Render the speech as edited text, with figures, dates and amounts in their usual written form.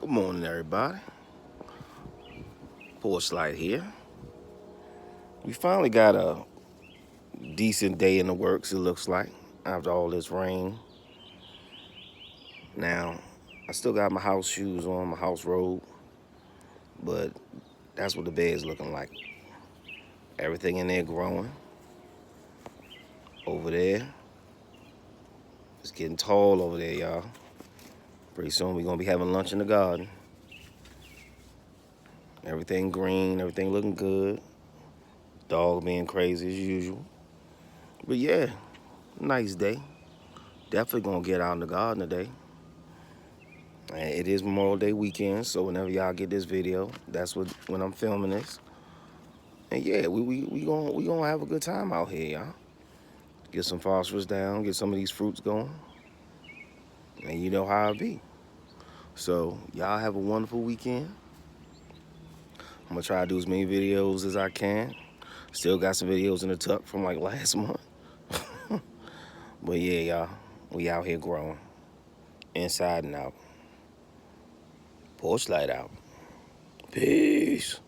Good morning, everybody. Porch Light here. We finally got a decent day in the works, it looks like, after all this rain. Now, I still got my house shoes on, my house robe, but that's what the bed's looking like. Everything in there growing. Over there, it's getting tall over there, y'all. Pretty soon we're gonna be having lunch in the garden. Everything green, everything looking good. Dog being crazy as usual. But yeah, nice day. Definitely gonna get out in the garden today. And it is Memorial Day weekend, so whenever y'all get this video, that's when I'm filming this. And yeah, we gonna have a good time out here, y'all. Get some phosphorus down, get some of these fruits going, and you know how it be. So y'all have a wonderful weekend. I'm gonna try to do as many videos as I can. Still got some videos in the tuck from like last month. But yeah, y'all, we out here growing, inside and out. Porch Light out. Peace.